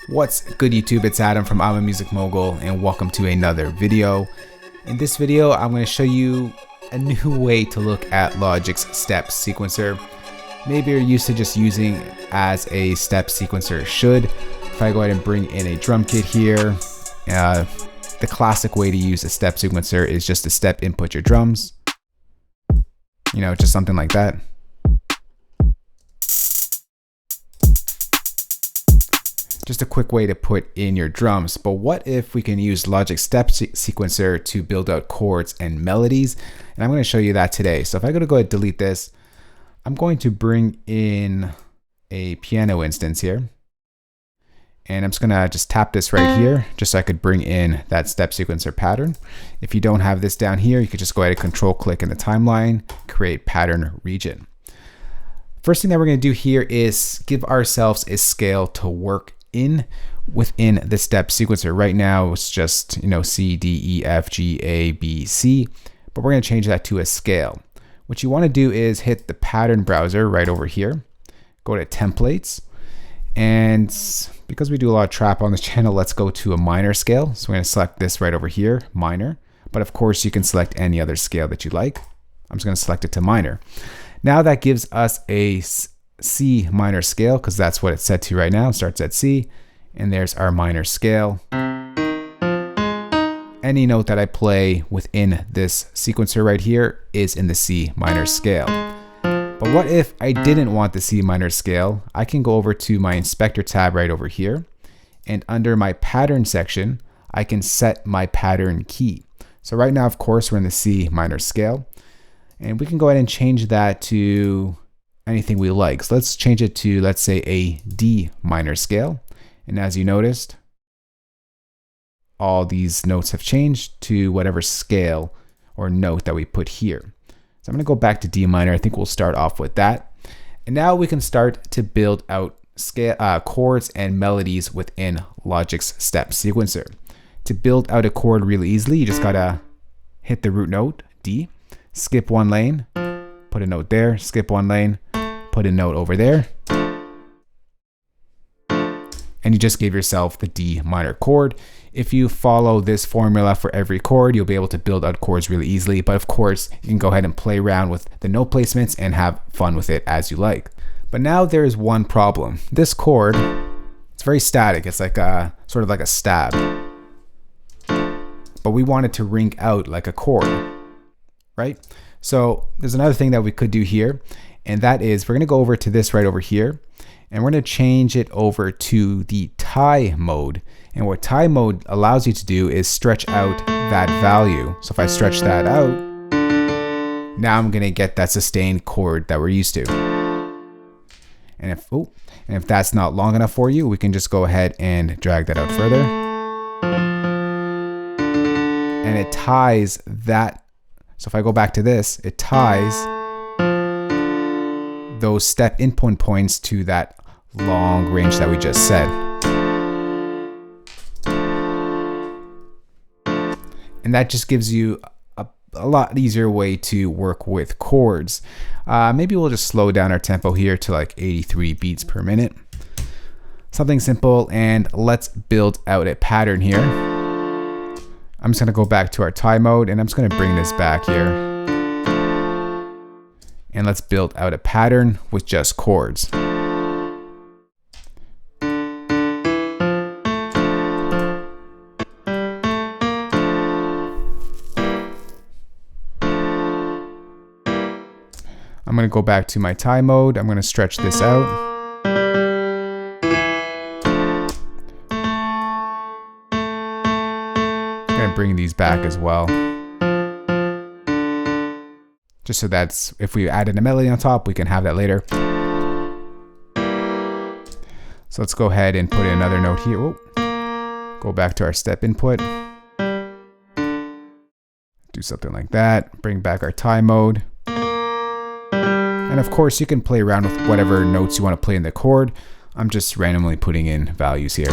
What's good YouTube, it's Adam from I'm a Music Mogul and welcome to another video. In this video I'm going to show you a new way to look at Logic's step sequencer. Maybe you're used to just using it as a step sequencer should. If I go ahead and bring in a drum kit here, the classic way to use a step sequencer is just to step input your drums. You know, just something like that. Just a quick way to put in your drums. But what if we can use Logic's step sequencer to build out chords and melodies? And I'm going to show you that today. So if I go ahead and delete this, I'm going to bring in a piano instance here. And I'm just going to just tap this right here, just so I could bring in that step sequencer pattern. If you don't have this down here, you could just go ahead and control click in the timeline, create pattern region. First thing that we're going to do here is give ourselves a scale to work within the step sequencer. Right now it's just, you know, C, D, E, F, G, A, B, C, but we're going to change that to a scale. What you want to do is hit the pattern browser right over here, go to templates, and because we do a lot of trap on this channel, let's go to a minor scale. So we're going to select this right over here, minor, but of course you can select any other scale that you like. I'm just going to select it to minor. Now that gives us a C minor scale, because that's what it's set to right now. It starts at C, and there's our minor scale. Any note that I play within this sequencer right here is in the C minor scale. But what if I didn't want the C minor scale? I can go over to my inspector tab right over here, and under my pattern section, I can set my pattern key. So right now, of course, we're in the C minor scale, and we can go ahead and change that to anything we like. So let's change it to, let's say, a D minor scale. And as you noticed, all these notes have changed to whatever scale or note that we put here. So I'm going to go back to D minor. I think we'll start off with that. And now we can start to build out chords and melodies within Logic's step sequencer. To build out a chord really easily, you just gotta hit the root note, D, skip one lane, put a note there, skip one lane, put a note over there, and you just gave yourself the D minor chord. If you follow this formula for every chord, you'll be able to build out chords really easily. But of course, you can go ahead and play around with the note placements and have fun with it as you like. But now there is one problem. This chord, it's very static. It's like sort of like a stab. But we want it to ring out like a chord, right? So there's another thing that we could do here, and that is we're going to go over to this right over here, and we're going to change it over to the tie mode. And what tie mode allows you to do is stretch out that value. So if I stretch that out, now I'm going to get that sustained chord that we're used to. And if that's not long enough for you, we can just go ahead and drag that out further. And it ties that. So if I go back to this, it ties those step input points to that long range that we just said. And that just gives you a lot easier way to work with chords. Maybe we'll just slow down our tempo here to like 83 beats per minute. Something simple, and let's build out a pattern here. I'm just going to go back to our tie mode, and I'm just going to bring this back here. And let's build out a pattern with just chords. I'm going to go back to my tie mode. I'm going to stretch this out. I'm going to bring these back as well. Just so that's, if we added a melody on top, we can have that later. So let's go ahead and put in another note here. Whoa. Go back to our step input. Do something like that. Bring back our tie mode. And of course, you can play around with whatever notes you want to play in the chord. I'm just randomly putting in values here.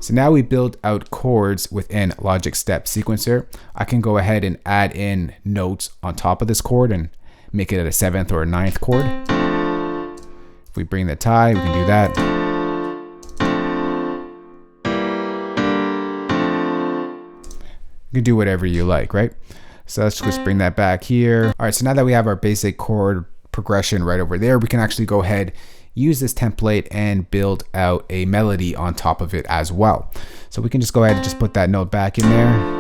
So now we build out chords within Logic Step Sequencer. I can go ahead and add in notes on top of this chord and make it at a 7th or a 9th chord. If we bring the tie, we can do that. You can do whatever you like, right? So let's just bring that back here. All right, so now that we have our basic chord progression right over there, we can actually go ahead, use this template and build out a melody on top of it as well. So we can just go ahead and just put that note back in there.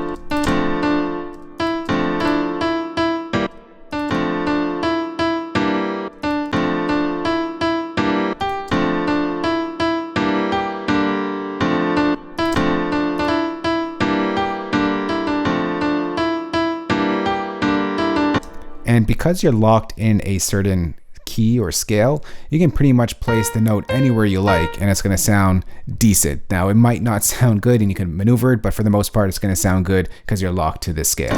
And because you're locked in a certain key or scale, you can pretty much place the note anywhere you like and it's going to sound decent. Now, it might not sound good and you can maneuver it, but for the most part, it's going to sound good because you're locked to this scale.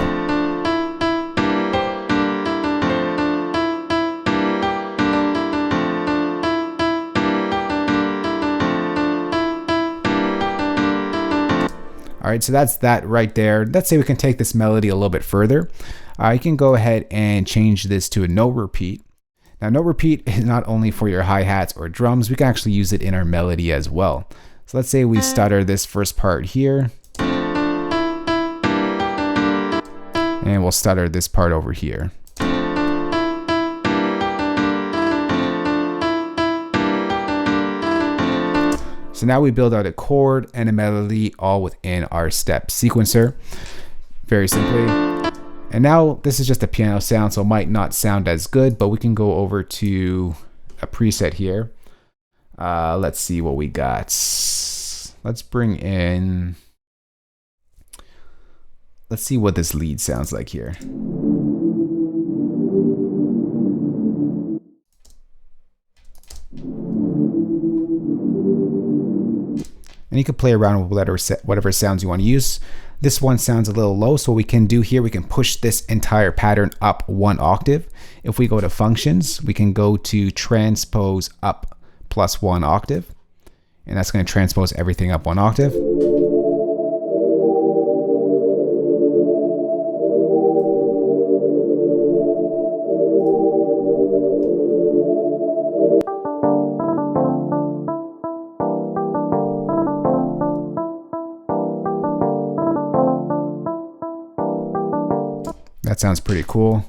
All right, so that's that right there. Let's say we can take this melody a little bit further. You can go ahead and change this to a note repeat. Now, note repeat is not only for your hi-hats or drums, we can actually use it in our melody as well. So let's say we stutter this first part here. And we'll stutter this part over here. So now we build out a chord and a melody all within our step sequencer, very simply. And now this is just a piano sound, so it might not sound as good, but we can go over to a preset here. Let's see what we got. Let's bring in, let's see what this lead sounds like here. And you can play around with whatever sounds you want to use. This one sounds a little low, so what we can do here, we can push this entire pattern up 1 octave. If we go to functions, we can go to transpose up plus 1 octave. And that's going to transpose everything up 1 octave. That sounds pretty cool.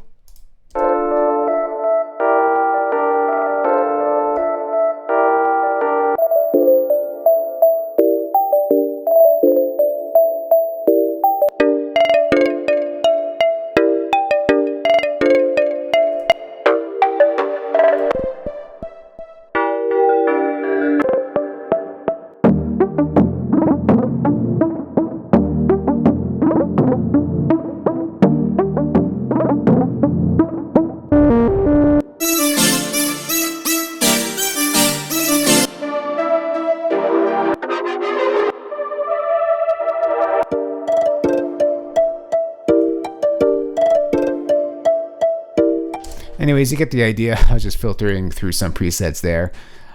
Anyways, you get the idea. I was just filtering through some presets there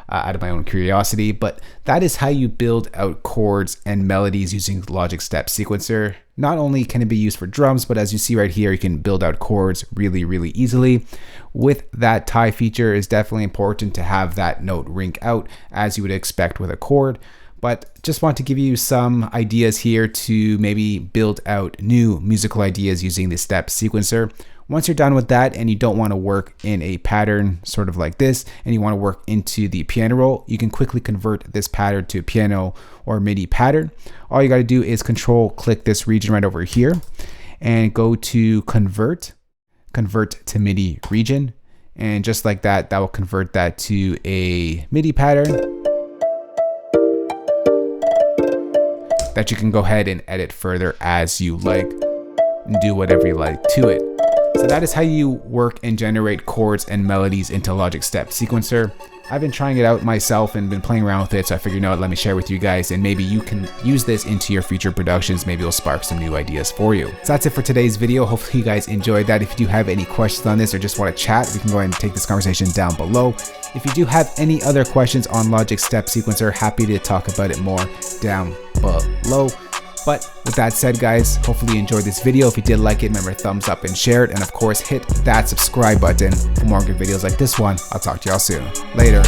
out of my own curiosity, but that is how you build out chords and melodies using Logic Step Sequencer. Not only can it be used for drums, but as you see right here, you can build out chords really, really easily. With that tie feature, it's definitely important to have that note ring out as you would expect with a chord. But just want to give you some ideas here to maybe build out new musical ideas using the step sequencer. Once you're done with that and you don't want to work in a pattern sort of like this and you want to work into the piano roll, you can quickly convert this pattern to a piano or MIDI pattern. All you got to do is control click this region right over here and go to convert to MIDI region. And just like that, that will convert that to a MIDI pattern that you can go ahead and edit further as you like and do whatever you like to it. So that is how you work and generate chords and melodies into Logic Step Sequencer. I've been trying it out myself and been playing around with it, so I figured, you know what, let me share with you guys, and maybe you can use this into your future productions. Maybe it'll spark some new ideas for you. So that's it for today's video. Hopefully you guys enjoyed that. If you do have any questions on this or just want to chat, we can go ahead and take this conversation down below. If you do have any other questions on Logic Step Sequencer, happy to talk about it more down below. But with that said, guys, hopefully you enjoyed this video. If you did like it, remember thumbs up and share it. And of course, hit that subscribe button for more good videos like this one. I'll talk to y'all soon. Later.